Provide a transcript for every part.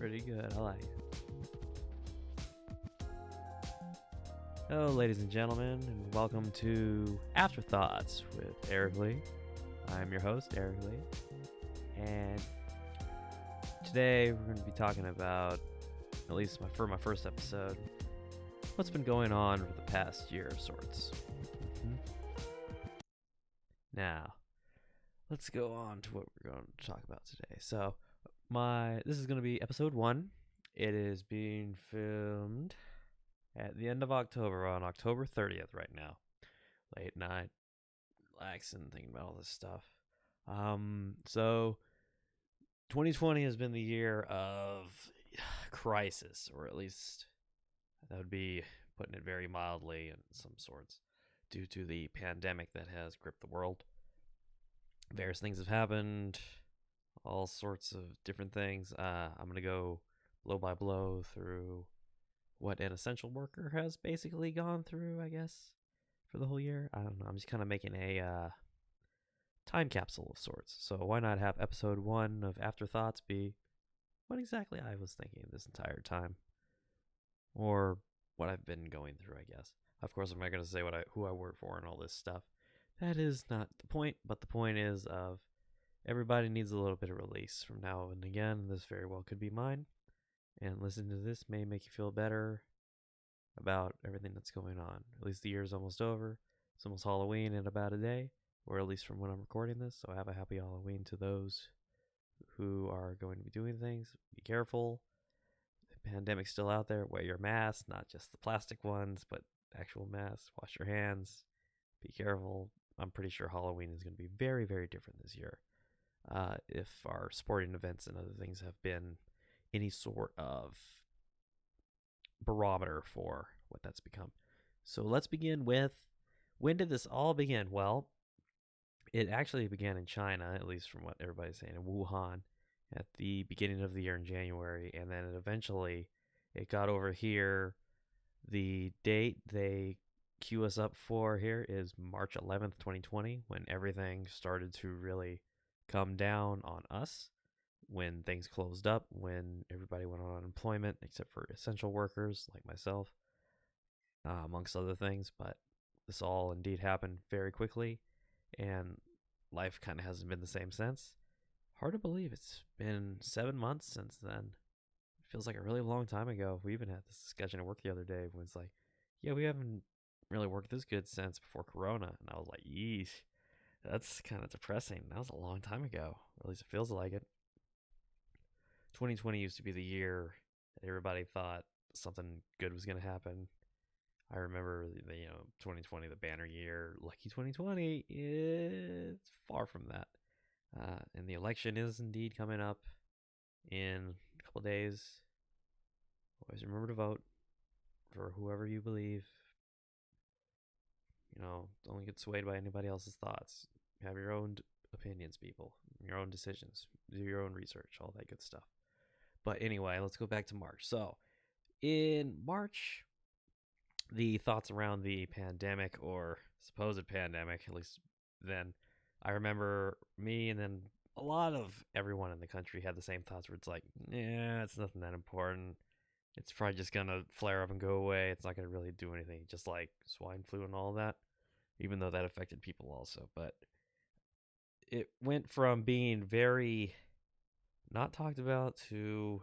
Pretty good. I like it. Hello, ladies and gentlemen, and welcome to AfterThoughts with Eric Lee. I'm your host, Eric Lee, and today we're going to be talking about, at least for my first episode, what's been going on for the past year of sorts. Now, let's go on to what we're going to talk about today. So, this is going to be episode 1. It is being filmed at the end of October, on October 30th right now. Late night, relaxing, thinking about all this stuff. So 2020 has been the year of crisis, or at least that would be putting it very mildly in some sorts, due to the pandemic that has gripped the world. Various things have happened, all sorts of different things. I'm going to go blow by blow through what an essential worker has basically gone through, I guess, for the whole year. I don't know. I'm just kind of making a time capsule of sorts. So why not have episode 1 of Afterthoughts be what exactly I was thinking this entire time, or what I've been going through, I guess. Of course, I'm not going to say who I work for and all this stuff. That is not the point, but the point is of everybody needs a little bit of release from now and again. This very well could be mine. And listening to this may make you feel better about everything that's going on. At least the year's almost over. It's almost Halloween in about a day, or at least from when I'm recording this. So have a happy Halloween to those who are going to be doing things. Be careful. The pandemic's still out there. Wear your mask, not just the plastic ones, but actual masks. Wash your hands. Be careful. I'm pretty sure Halloween is going to be very, very different this year. If our sporting events and other things have been any sort of barometer for what that's become. So let's begin with, when did this all begin? Well, it actually began in China, at least from what everybody's saying, in Wuhan, at the beginning of the year in January, and then it got over here. The date they queue us up for here is March 11th, 2020, when everything started to really come down on us. When things closed up, when everybody went on unemployment, except for essential workers like myself, amongst other things. But this all indeed happened very quickly, and life kind of hasn't been the same since. Hard to believe it's been 7 months since then. It feels like a really long time ago. We even had this discussion at work the other day when it's like, yeah, we haven't really worked this good since before Corona. And I was like, yeesh, that's kind of depressing. That was a long time ago. Or at least it feels like it. 2020 used to be the year that everybody thought something good was going to happen. I remember, 2020, the banner year, lucky 2020. It's far from that. And the election is indeed coming up in a couple days. Always remember to vote for whoever you believe. Don't get swayed by anybody else's thoughts. Have your own opinions, people. Your own decisions. Do your own research. All that good stuff. But anyway, let's go back to March. So, in March, the thoughts around the pandemic, or supposed pandemic, at least then, I remember me and then a lot of everyone in the country had the same thoughts where it's like, yeah, it's nothing that important. It's probably just going to flare up and go away. It's not going to really do anything, just like swine flu and all that, even though that affected people also. But it went from being very not talked about to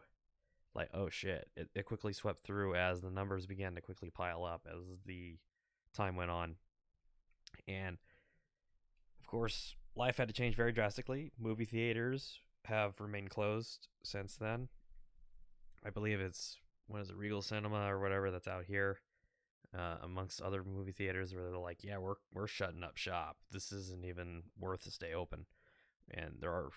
like, oh shit. It quickly swept through as the numbers began to quickly pile up as the time went on. And of course, life had to change very drastically. Movie theaters have remained closed since then. I believe it's, Regal Cinema or whatever that's out here, amongst other movie theaters, where they're like, yeah, we're shutting up shop. This isn't even worth to stay open. And there are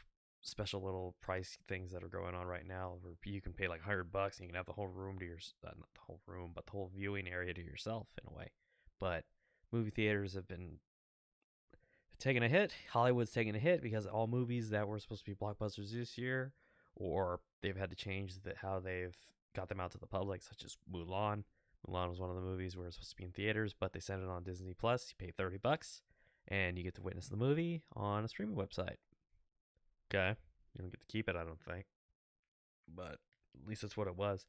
special little price things that are going on right now where you can pay like $100 and you can have the whole room to not the whole room, but the whole viewing area to yourself in a way. But movie theaters have been taking a hit. Hollywood's taking a hit because all movies that were supposed to be blockbusters this year, or they've had to change how they've got them out to the public, such as Mulan. Mulan was one of the movies where it was supposed to be in theaters, but they sent it on Disney Plus. You pay $30 and you get to witness the movie on a streaming website. Okay. You don't get to keep it, I don't think. But At least that's what it was.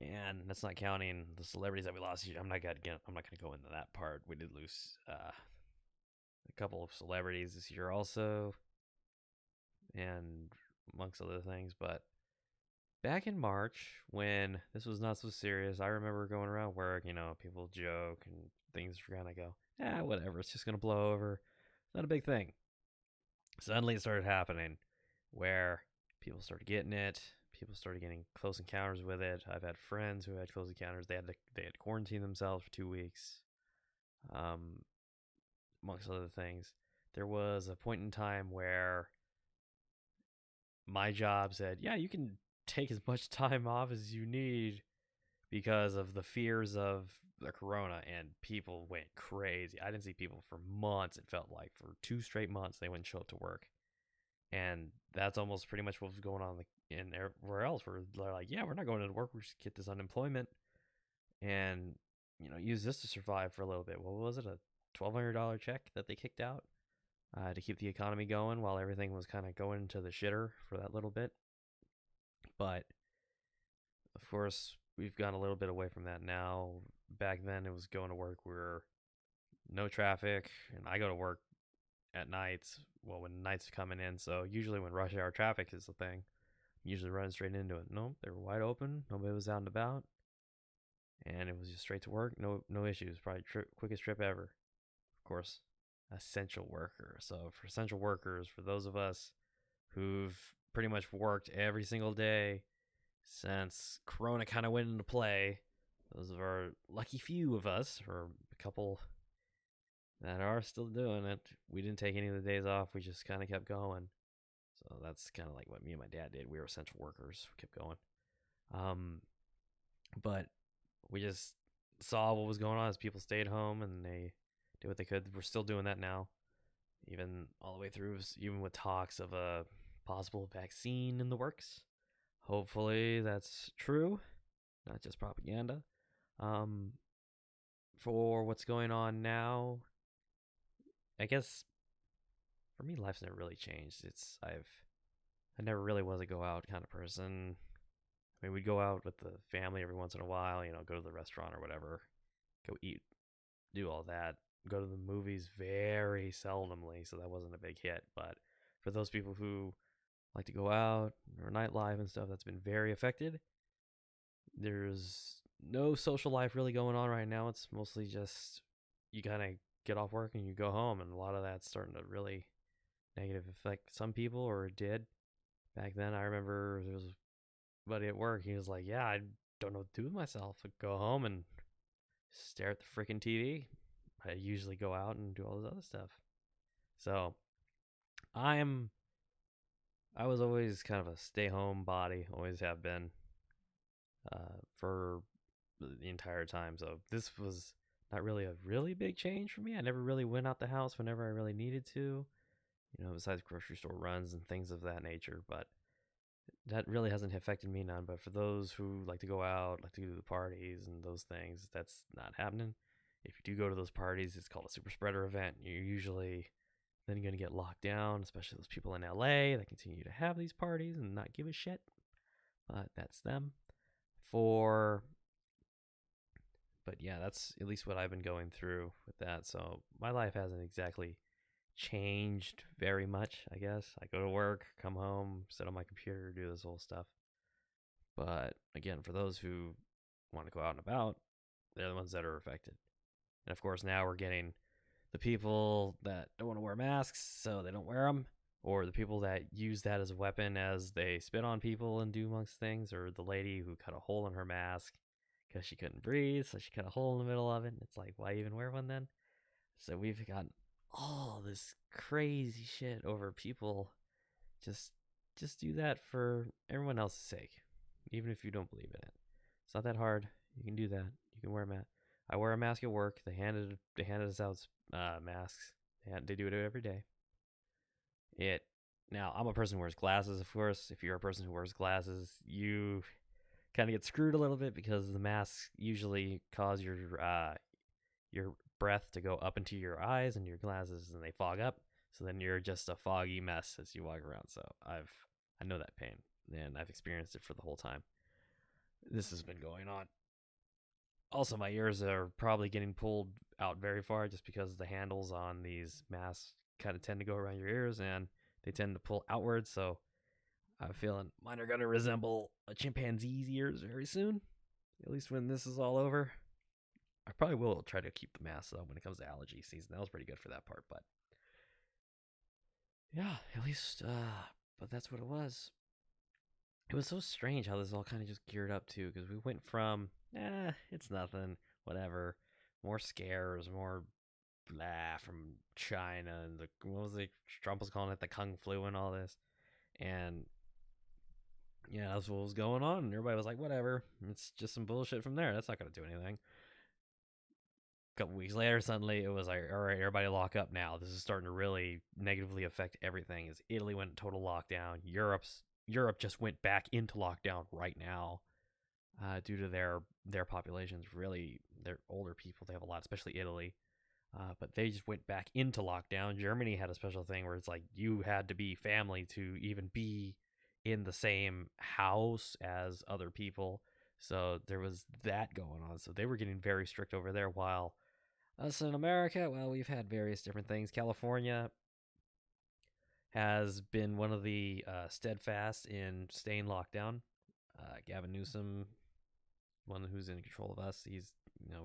And that's not counting the celebrities that we lost. I'm not gonna go into that part. We did lose a couple of celebrities this year also, and amongst other things. But back in March, when this was not so serious, I remember going around work. People joke and things were gonna go, whatever. It's just gonna blow over. It's not a big thing. Suddenly, it started happening, where people started getting it. People started getting close encounters with it. I've had friends who had close encounters. They had quarantined themselves for 2 weeks, um, amongst other things. There was a point in time where my job said, "Yeah, you can take as much time off as you need," because of the fears of the corona, and people went crazy. I didn't see people for months. It felt like for 2 straight months they wouldn't show up to work, and that's almost pretty much what was going on in everywhere else. Where they're like, "Yeah, we're not going to work. We just get this unemployment and use this to survive for a little bit." What was it? A $1,200 check that they kicked out to keep the economy going while everything was kind of going to the shitter for that little bit. But of course, we've gone a little bit away from that now. Back then, it was going to work where no traffic, and I go to work at nights. Well, when nights are coming in, so usually when rush hour traffic is the thing, I'm usually running straight into it. No, they were wide open. Nobody was out and about, and it was just straight to work. No issues. Probably quickest trip ever. Of course, essential worker. So for essential workers, for those of us who've pretty much worked every single day since Corona kind of went into play, those are our lucky few of us, or a couple that are still doing it. We didn't take any of the days off. We just kind of kept going. So that's kind of like what me and my dad did. We were essential workers. We kept going. But we just saw what was going on as people stayed home and they did what they could. We're still doing that now, even all the way through, even with talks of a possible vaccine in the works. Hopefully that's true, not just propaganda. Um, for what's going on now, I guess for me, life's never really changed. I never really was a go out kind of person. I mean, we'd go out with the family every once in a while, go to the restaurant or whatever, go eat, do all that. Go to the movies very seldomly, so that wasn't a big hit. But for those people who like to go out or nightlife and stuff, that's been very affected. There's no social life really going on right now. It's mostly just you kind of get off work and you go home, and a lot of that's starting to really negative affect some people, or it did back then. I remember there was a buddy at work. He was like, "Yeah, I don't know what to do with myself. I go home and stare at the freaking TV. I usually go out and do all this other stuff." So I was always kind of a stay home body, always have been, for the entire time. So this was not really a really big change for me. I never really went out the house whenever I really needed to, besides grocery store runs and things of that nature. But that really hasn't affected me none. But for those who like to go out, like to do the parties and those things, that's not happening. If you do go to those parties, it's called a super spreader event. You're usually then going to get locked down, especially those people in LA that continue to have these parties and not give a shit. But that's them. For But yeah, that's at least what I've been going through with that. So my life hasn't exactly changed very much, I guess. I go to work, come home, sit on my computer, do this whole stuff. But again, for those who want to go out and about, they're the ones that are affected. And of course, now we're getting the people that don't want to wear masks, so they don't wear them, or the people that use that as a weapon as they spit on people and do amongst things, or the lady who cut a hole in her mask because she couldn't breathe, so she cut a hole in the middle of it. It's like, why even wear one then? So we've got all this crazy shit over people. Just just do that for everyone else's sake, even if you don't believe in it. It's not that hard. You can do that. You can wear a mask. I wear a mask at work. They handed us out masks. They do it every day. It Now I'm a person who wears glasses. Of course, if you're a person who wears glasses, you kind of get screwed a little bit because the masks usually cause your breath to go up into your eyes and your glasses, and they fog up. So then you're just a foggy mess as you walk around. So I know that pain. and I've experienced it for the whole time this has been going on. Also, my ears are probably getting pulled out very far just because the handles on these masks kind of tend to go around your ears and they tend to pull outwards. So I'm feeling mine are going to resemble a chimpanzee's ears very soon, at least when this is all over. I probably will try to keep the mask though when it comes to allergy season. That was pretty good for that part, but yeah, at least. But that's what it was. It was so strange how this all kind of just geared up to because we went from it's nothing, whatever, more scares, more blah from China and the what was it? Trump was calling it the Kung Flu and all this, and yeah, that's what was going on. And everybody was like, whatever, it's just some bullshit from there. That's not gonna do anything. A couple weeks later, suddenly it was like, all right, everybody lock up now. This is starting to really negatively affect everything. As Italy went in total lockdown, Europe just went back into lockdown right now due to their populations. Really, they're older people. They have a lot, especially Italy. But they just went back into lockdown. Germany had a special thing where it's like you had to be family to even be in the same house as other people. So there was that going on. So they were getting very strict over there. While us in America, well, we've had various different things. California has been one of the steadfast in staying locked down. Gavin Newsom, one who's in control of us,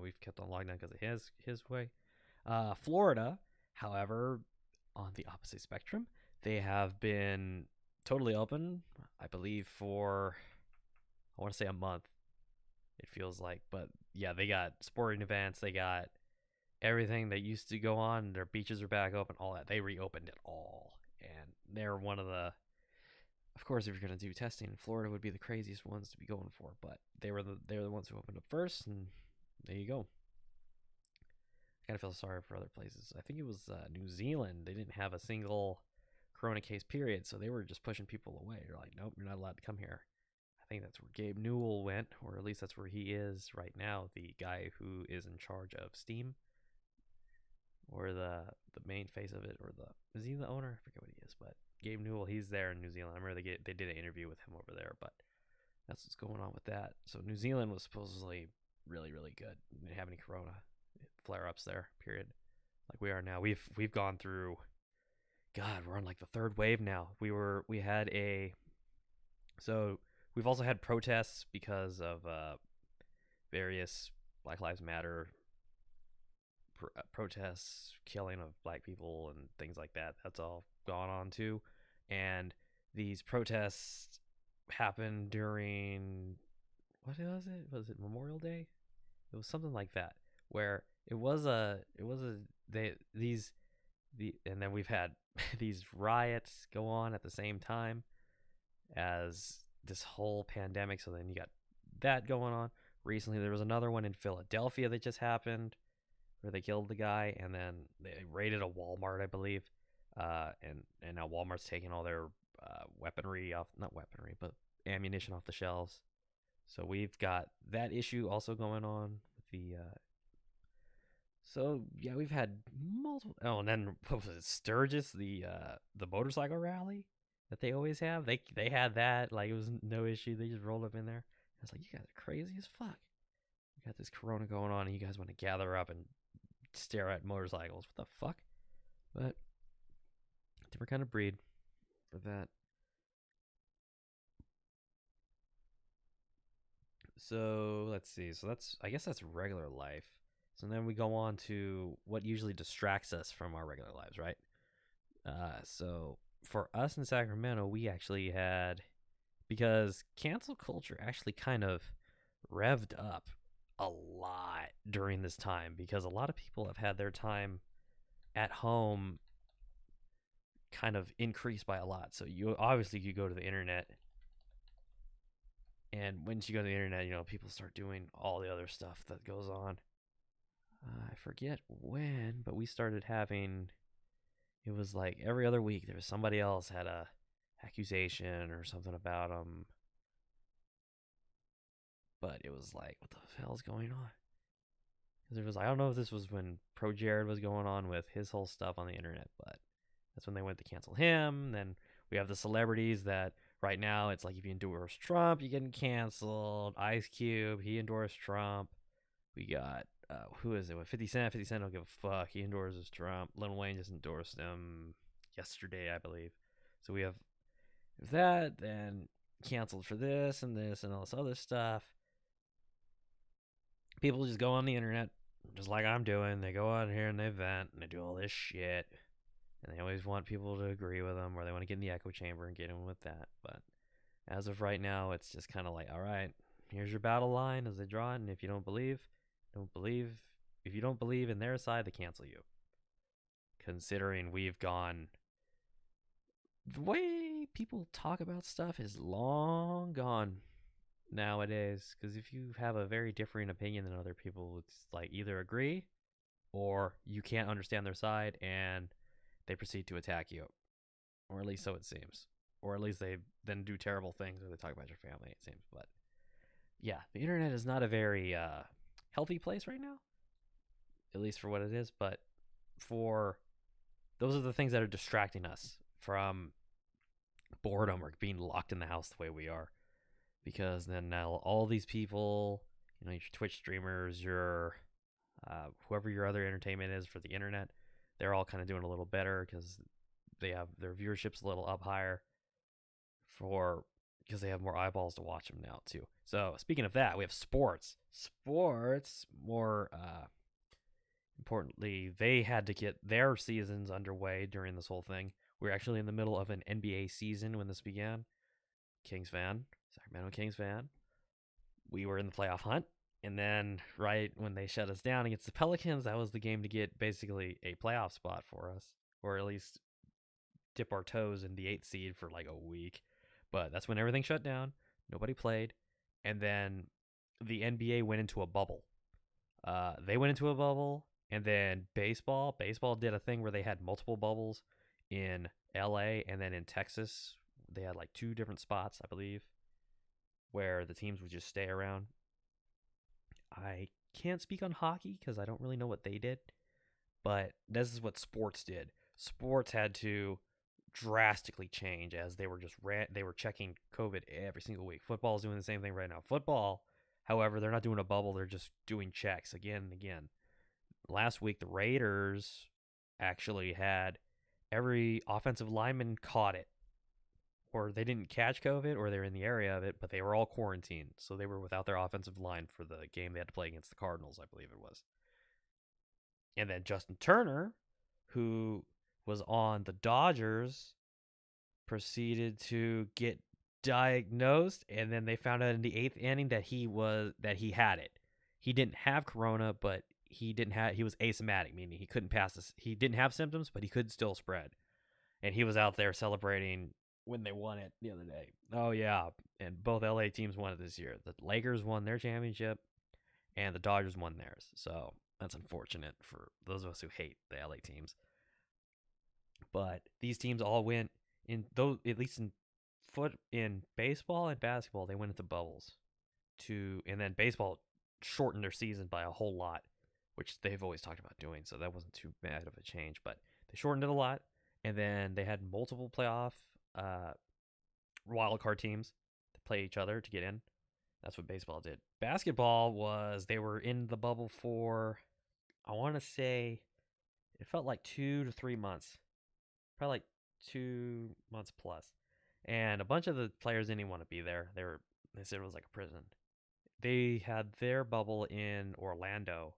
we've kept on lockdown because of his way. Florida, however, on the opposite spectrum, they have been totally open, I believe, for I want to say a month. It feels like, but yeah, they got sporting events, they got everything that used to go on. Their beaches are back open, all that. They reopened it all, and they're one of the. Of course, if you're going to do testing, Florida would be the craziest ones to be going for, but they were the ones who opened up first, and there you go. I kind of feel sorry for other places. I think it was New Zealand. They didn't have a single corona case period, so they were just pushing people away. They're like, nope, you're not allowed to come here. I think that's where Gabe Newell went, or at least that's where he is right now, the guy who is in charge of Steam, or the main face of it, or the is he the owner? I forget what he is, but Gabe Newell, he's there in New Zealand. I remember they did an interview with him over there, but that's what's going on with that. So New Zealand was supposedly really really good. They didn't have any corona flare ups there. Period. Like we are now. We've gone through. God, we're on like the third wave now. We had a. So we've also had protests because of various Black Lives Matter protests, killing of black people, and things like that. That's all gone on too. And these protests happened during what was it? Was it Memorial Day? It was something like that, where it was a they these the and then we've had these riots go on at the same time as this whole pandemic. So then you got that going on. Recently, there was another one in Philadelphia that just happened where they killed the guy, and then they raided a Walmart, I believe, and now Walmart's taking all their weaponry off, not weaponry, but ammunition off the shelves. So we've got that issue also going on with the. So yeah, we've had multiple. Oh, and then what was it? Sturgis, the motorcycle rally that they always have. They had that, like it was no issue. They just rolled up in there. I was like, you guys are crazy as fuck. You got this corona going on, and you guys want to gather up and stare at motorcycles. What the fuck? But different kind of breed for that. So let's see. So I guess that's regular life. So then we go on to what usually distracts us from our regular lives, right? So for us in Sacramento, we actually had, because cancel culture actually kind of revved up a lot during this time, because a lot of people have had their time at home kind of increased by a lot. So you go to the internet, and once you go to the internet, people start doing all the other stuff that goes on. I forget when, but we started having. It was like every other week there was somebody else had a accusation or something about them, but it was like, what the hell is going on? Because it was, I don't know if this was when Pro Jared was going on with his whole stuff on the internet, but that's when they went to cancel him. Then we have the celebrities that Right now, it's like if you endorse Trump, you're getting canceled. Ice Cube, he endorsed Trump. We got who is it? 50 Cent. 50 Cent don't give a fuck. He endorses Trump. Lil Wayne just endorsed him yesterday, I believe. So we have that, then canceled for this and all this other stuff. People just go on the internet, just like I'm doing. They go on here and they vent and they do all this shit. And they always want people to agree with them, or they want to get in the echo chamber and get in with that. But as of right now, it's just kind of like, all right, here's your battle line as they draw it. And if you don't believe, don't believe. If you don't believe in their side, they cancel you. Considering we've gone, the way people talk about stuff is long gone nowadays. Because if you have a very differing opinion than other people, it's like either agree or you can't understand their side and they proceed to attack you. Or at least so it seems. Or at least they then do terrible things or they talk about your family, it seems. But yeah, the internet is not a very healthy place right now, at least for what it is. But for those are the things that are distracting us from boredom or being locked in the house the way we are. Because then now all these people, your Twitch streamers, your whoever your other entertainment is for the internet, they're all kind of doing a little better because they have their viewership's a little up higher for because they have more eyeballs to watch them now too. So speaking of that, we have sports. Sports, more importantly, they had to get their seasons underway during this whole thing. We're actually in the middle of an NBA season when this began. Kings fan, Sacramento Kings fan. We were in the playoff hunt. And then right when they shut us down against the Pelicans, that was the game to get basically a playoff spot for us. Or at least dip our toes in the 8th seed for like a week. But that's when everything shut down. Nobody played. And then the NBA went into a bubble. They went into a bubble. And then baseball did a thing where they had multiple bubbles in LA and then in Texas. They had like 2 different spots, I believe, where the teams would just stay around. I can't speak on hockey because I don't really know what they did, but this is what sports did. Sports had to drastically change as they were they were checking COVID every single week. Football is doing the same thing right now. Football, however, they're not doing a bubble; they're just doing checks again and again. Last week, the Raiders actually had every offensive lineman caught it, or they didn't catch COVID, or they're in the area of it, but they were all quarantined. So they were without their offensive line for the game they had to play against the Cardinals, I believe it was. And then Justin Turner, who was on the Dodgers, proceeded to get diagnosed, and then they found out in the 8th inning that he had it. He didn't have corona, but he was asymptomatic, meaning he couldn't pass this. He didn't have symptoms, but he could still spread. And he was out there celebrating when they won it the other day. Oh yeah, and both LA teams won it this year. The Lakers won their championship, and the Dodgers won theirs. So that's unfortunate for those of us who hate the LA teams. But these teams all went in those, at least in baseball and basketball, they went into bubbles and then baseball shortened their season by a whole lot, which they've always talked about doing. So that wasn't too bad of a change, but they shortened it a lot. And then they had multiple playoff wild card teams to play each other to get in. That's what baseball did. Basketball was they were in the bubble for, I want to say, it felt like 2 to 3 months, probably like 2 months plus. And a bunch of the players didn't even want to be there. They said it was like a prison. They had their bubble in Orlando,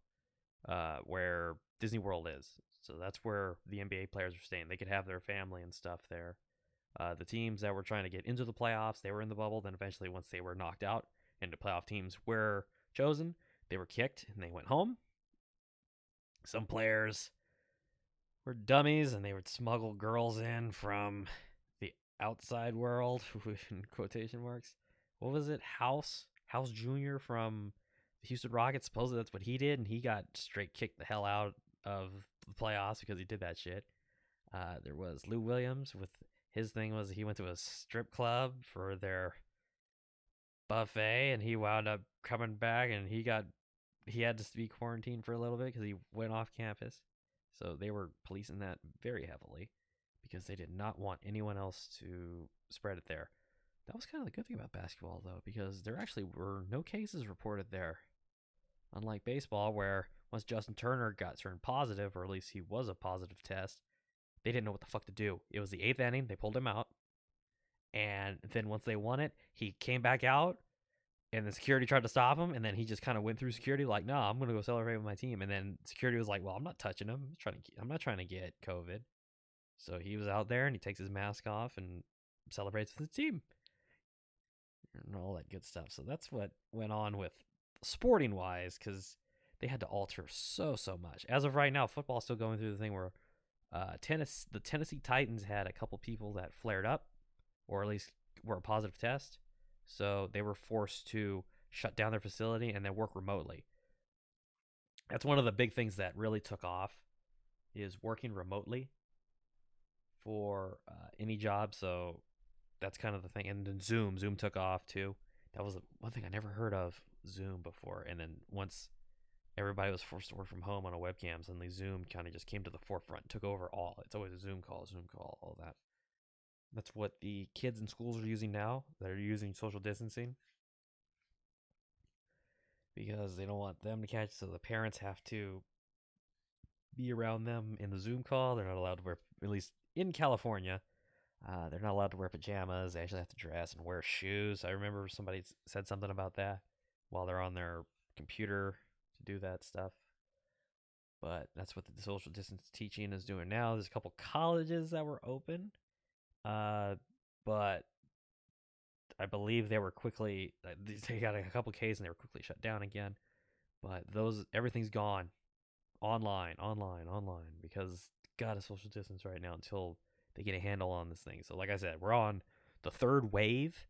where Disney World is. So that's where the NBA players were staying. They could have their family and stuff there. The teams that were trying to get into the playoffs, they were in the bubble. Then eventually, once they were knocked out and the playoff teams were chosen, they were kicked and they went home. Some players were dummies and they would smuggle girls in from the outside world, in quotation marks. What was it? House Jr. from the Houston Rockets. Supposedly that's what he did, and he got straight kicked the hell out of the playoffs because he did that shit. There was Lou Williams with his thing was he went to a strip club for their buffet, and he wound up coming back, and he had to be quarantined for a little bit because he went off campus. So they were policing that very heavily because they did not want anyone else to spread it there. That was kind of the good thing about basketball, though, because there actually were no cases reported there. Unlike baseball, where once Justin Turner got turned positive, or at least he was a positive test, they didn't know what the fuck to do. It was the eighth inning, they pulled him out, and then once they won it, he came back out, and the security tried to stop him, and then he just kind of went through security like, "No, I'm gonna go celebrate with my team." And then security was like, "Well, I'm not touching him. I'm not trying to get COVID." So he was out there, and he takes his mask off and celebrates with his team and all that good stuff. So that's what went on with sporting wise, because they had to alter so much. As of right now, football's still going through the thing where the Tennessee Titans had a couple people that flared up, or at least were a positive test. So they were forced to shut down their facility and then work remotely. That's one of the big things that really took off, is working remotely for any job. So that's kind of the thing. And then Zoom took off too. That was one thing I never heard of Zoom before. And then once everybody was forced to work from home on a webcam, suddenly Zoom kind of just came to the forefront, took over all. It's always a Zoom call, all that. That's what the kids in schools are using now. They're using social distancing because they don't want them to catch. So the parents have to be around them in the Zoom call. They're not allowed to wear, at least in California, they're not allowed to wear pajamas. They actually have to dress and wear shoes. I remember somebody said something about that while they're on their computer to do that stuff. But that's what the social distance teaching is doing now. There's a couple colleges that were open, but I believe they were quickly, they got a couple cases and they were quickly shut down again. But everything's gone online, because gotta social distance right now until they get a handle on this thing. So like I said, we're on the third wave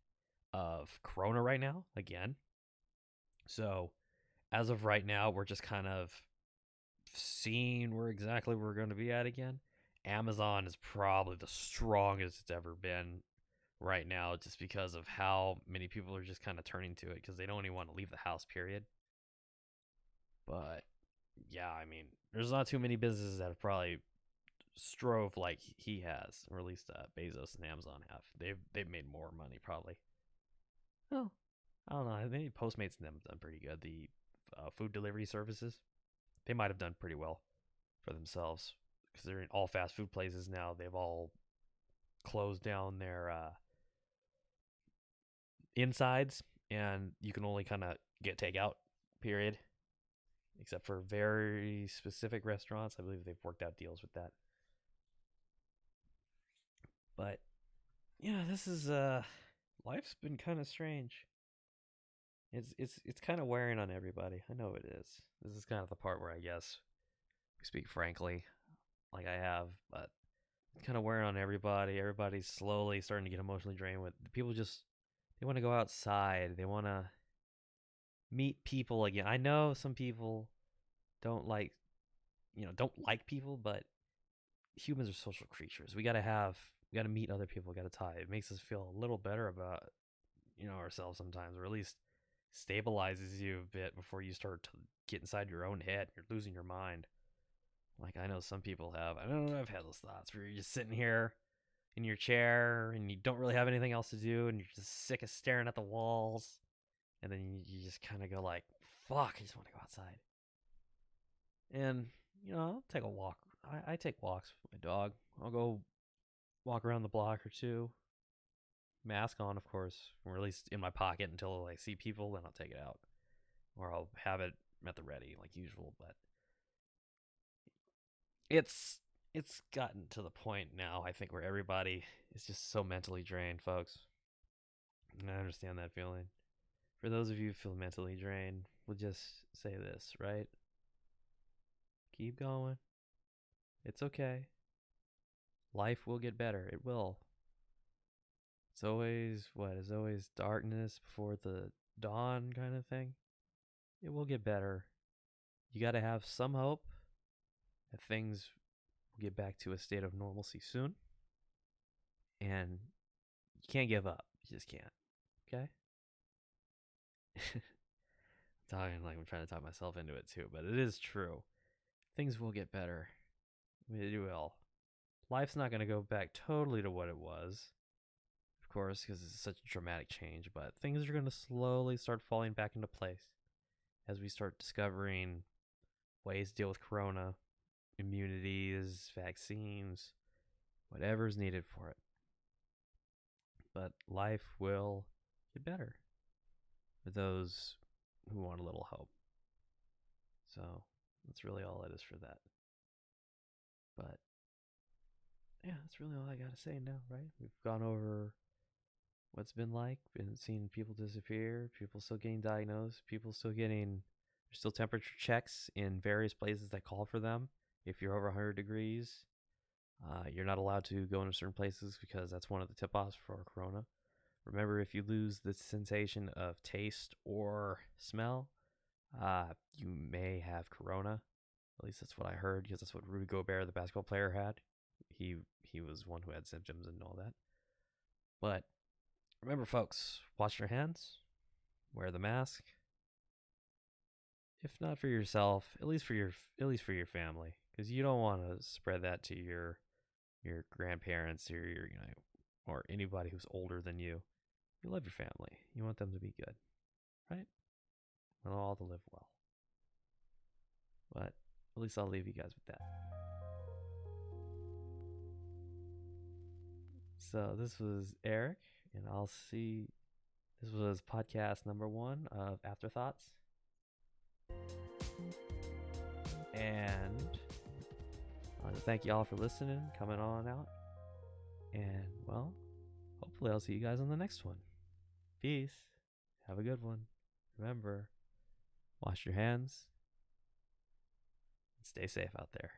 of corona right now again. So as of right now, we're just kind of seeing where exactly we're going to be at again. Amazon is probably the strongest it's ever been right now, just because of how many people are just kind of turning to it because they don't even want to leave the house, period. But yeah, I mean, there's not too many businesses that have probably strove like he has, or at least Bezos and Amazon have. They've made more money probably. Well, I don't know. I think Postmates and them have done pretty good. The food delivery services, they might have done pretty well for themselves because they're in all fast food places now. They've all closed down their insides, and you can only kind of get takeout. Period. Except for very specific restaurants, I believe they've worked out deals with that. But yeah, this is life's been kind of strange. It's kind of wearing on everybody. I know it is. This is kind of the part where I guess we speak frankly, like I have, but it's kind of wearing on everybody. Everybody's slowly starting to get emotionally drained. With people just they want to go outside. They want to meet people again. I know some people don't like don't like people, but humans are social creatures. We gotta meet other people. We gotta talk. It makes us feel a little better about ourselves sometimes, or at least stabilizes you a bit before you start to get inside your own head. You're losing your mind. Like I know some people have. I don't know. I've had those thoughts where you're just sitting here in your chair and you don't really have anything else to do, and you're just sick of staring at the walls, and then you just kind of go like, "Fuck! I just want to go outside." And I'll take a walk. I take walks with my dog. I'll go walk around the block or two. Mask on, of course, or at least in my pocket until I see people. Then I'll take it out, or I'll have it at the ready like usual. But it's it's gotten to the point now, I think, where everybody is just so mentally drained, folks. And I understand that feeling. For those of you who feel mentally drained, we'll just say this, right? Keep going. It's okay. Life will get better. It will. It's always what? It's always darkness before the dawn kind of thing. It will get better. You got to have some hope that things will get back to a state of normalcy soon. And you can't give up. You just can't. Okay? Talking like I'm trying to talk myself into it too, but it is true. Things will get better. It will. Life's not going to go back totally to what it was. Of course, because it's such a dramatic change, but things are going to slowly start falling back into place as we start discovering ways to deal with corona, immunities, vaccines, whatever is needed for it. But life will get better for those who want a little hope. So that's really all it is for that. But yeah, that's really all I got to say now, right? We've gone over what's been like, been seeing people disappear, people still getting diagnosed, people still getting, there's still temperature checks in various places that call for them. If you're over 100 degrees, you're not allowed to go into certain places because that's one of the tip-offs for corona. Remember, if you lose the sensation of taste or smell, you may have corona. At least that's what I heard, because that's what Rudy Gobert, the basketball player, had. He was one who had symptoms and all that. But remember, folks, wash your hands, wear the mask. If not for yourself, at least for your family, because you don't want to spread that to your grandparents or or anybody who's older than you. You love your family. You want them to be good, right? And all to live well. But at least I'll leave you guys with that. So this was Eric, and I'll see. This was podcast number 1 of AfterThoughts. And I want to thank y'all for listening, coming on out. And, well, hopefully I'll see you guys on the next one. Peace. Have a good one. Remember, wash your hands and stay safe out there.